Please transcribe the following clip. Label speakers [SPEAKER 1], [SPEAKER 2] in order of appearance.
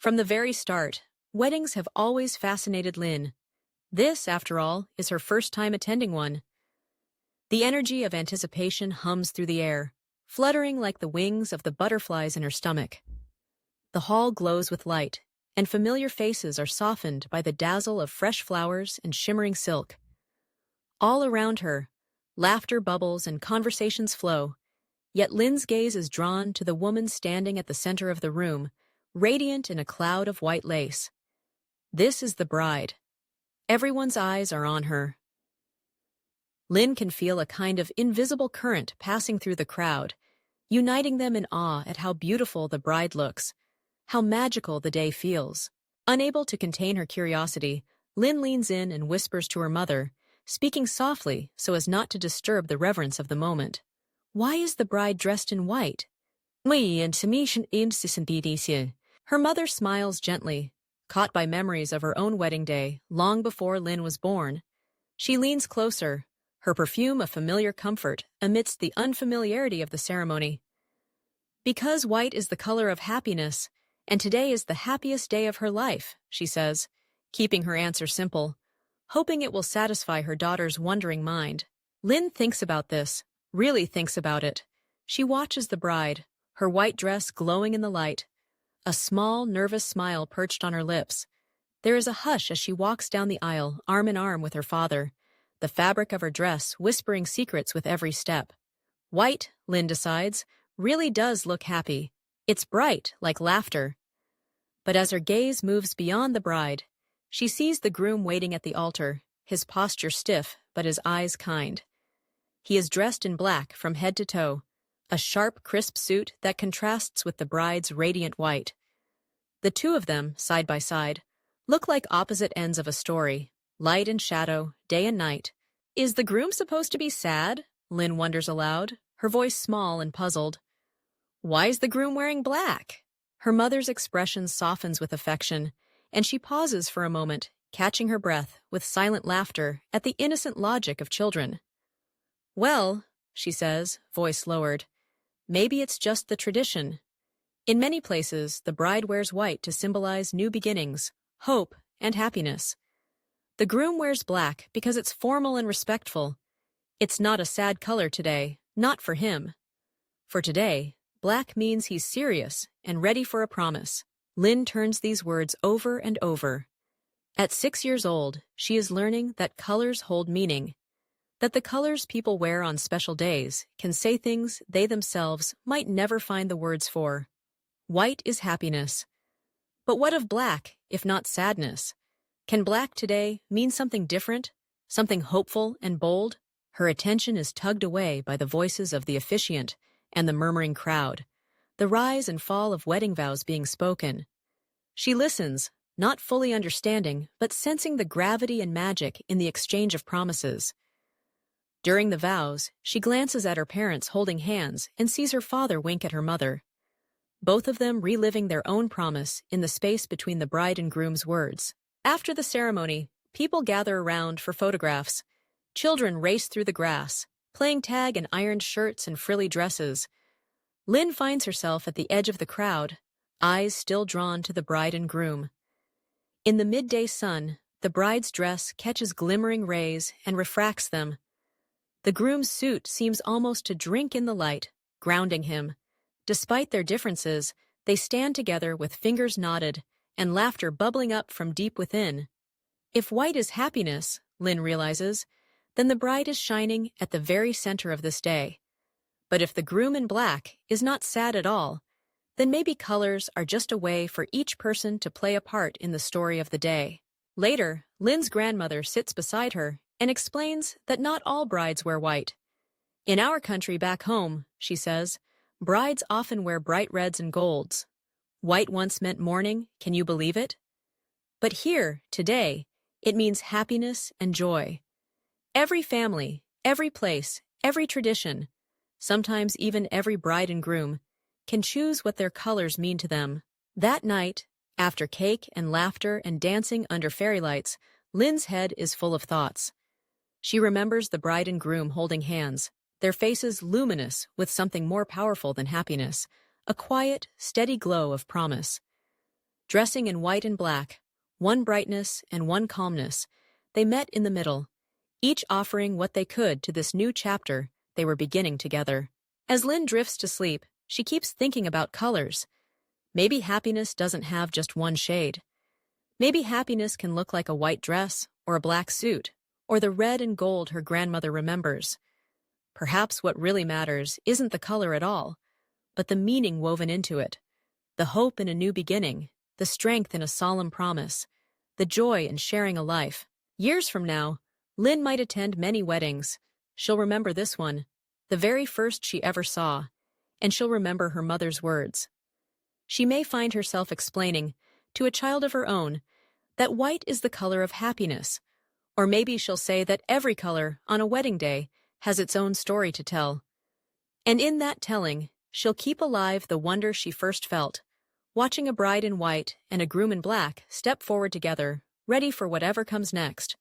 [SPEAKER 1] From the very start, weddings have always fascinated Lynn. This, after all, is her first time attending one. The energy of anticipation hums through the air, fluttering like the wings of the butterflies in her stomach. The hall glows with light, and familiar faces are softened by the dazzle of fresh flowers and shimmering silk. All around her, laughter bubbles and conversations flow, yet Lynn's gaze is drawn to the woman standing at the center of the room, radiant in a cloud of white lace. This is the bride. Everyone's eyes are on her. Lynn can feel a kind of invisible current passing through the crowd, uniting them in awe at how beautiful the bride looks, how magical the day feels. Unable to contain her curiosity, Lynn leans in and whispers to her mother, speaking softly so as not to disturb the reverence of the moment. Why is the bride dressed in white? Her mother smiles gently, caught by memories of her own wedding day long before Lynn was born. She leans closer, her perfume a familiar comfort amidst the unfamiliarity of the ceremony. Because white is the color of happiness, and today is the happiest day of her life, she says, keeping her answer simple, hoping it will satisfy her daughter's wondering mind. Lynn thinks about this, really thinks about it. She watches the bride, her white dress glowing in the light, a small, nervous smile perched on her lips. There is a hush as she walks down the aisle, arm in arm with her father, the fabric of her dress whispering secrets with every step. White, Lynn decides, really does look happy. It's bright, like laughter. But as her gaze moves beyond the bride, she sees the groom waiting at the altar, his posture stiff but his eyes kind. He is dressed in black from head to toe, a sharp, crisp suit that contrasts with the bride's radiant white. The two of them, side by side, look like opposite ends of a story, light and shadow, day and night. Is the groom supposed to be sad? Lynn wonders aloud, her voice small and puzzled. Why is the groom wearing black? Her mother's expression softens with affection, and she pauses for a moment, catching her breath with silent laughter at the innocent logic of children. Well, she says, voice lowered, maybe it's just the tradition. In many places, the bride wears white to symbolize new beginnings, hope, and happiness. The groom wears black because it's formal and respectful. It's not a sad color today, not for him. For today, black means he's serious and ready for a promise. Lynn turns these words over and over. At 6 years old, she is learning that colors hold meaning, that the colors people wear on special days can say things they themselves might never find the words for. White is happiness. But what of black, if not sadness? Can black today mean something different, something hopeful and bold? Her attention is tugged away by the voices of the officiant and the murmuring crowd, the rise and fall of wedding vows being spoken. She listens, not fully understanding, but sensing the gravity and magic in the exchange of promises. During the vows, she glances at her parents holding hands and sees her father wink at her mother, both of them reliving their own promise in the space between the bride and groom's words. After the ceremony, people gather around for photographs. Children race through the grass, playing tag in ironed shirts and frilly dresses. Lynn finds herself at the edge of the crowd, eyes still drawn to the bride and groom. In the midday sun, the bride's dress catches glimmering rays and refracts them. The groom's suit seems almost to drink in the light, grounding him. Despite their differences, they stand together with fingers knotted and laughter bubbling up from deep within. If white is happiness, Lynn realizes, then the bride is shining at the very center of this day. But if the groom in black is not sad at all, then maybe colors are just a way for each person to play a part in the story of the day. Later, Lynn's grandmother sits beside her and explains that not all brides wear white. In our country back home, she says, brides often wear bright reds and golds. White once meant mourning, can you believe it? But here, today, it means happiness and joy. Every family, every place, every tradition, sometimes even every bride and groom, can choose what their colors mean to them. That night, after cake and laughter and dancing under fairy lights, Lynn's head is full of thoughts. She remembers the bride and groom holding hands, their faces luminous with something more powerful than happiness, a quiet, steady glow of promise. Dressing in white and black, one brightness and one calmness, they met in the middle, each offering what they could to this new chapter they were beginning together. As Lynn drifts to sleep, she keeps thinking about colors. Maybe happiness doesn't have just one shade. Maybe happiness can look like a white dress or a black suit, or the red and gold her grandmother remembers. Perhaps what really matters isn't the color at all, but the meaning woven into it, the hope in a new beginning, the strength in a solemn promise, the joy in sharing a life. Years from now, Lynn might attend many weddings. She'll remember this one, the very first she ever saw, and she'll remember her mother's words. She may find herself explaining, to a child of her own, that white is the color of happiness, or maybe she'll say that every color, on a wedding day, has its own story to tell. And in that telling, she'll keep alive the wonder she first felt, watching a bride in white and a groom in black step forward together, ready for whatever comes next.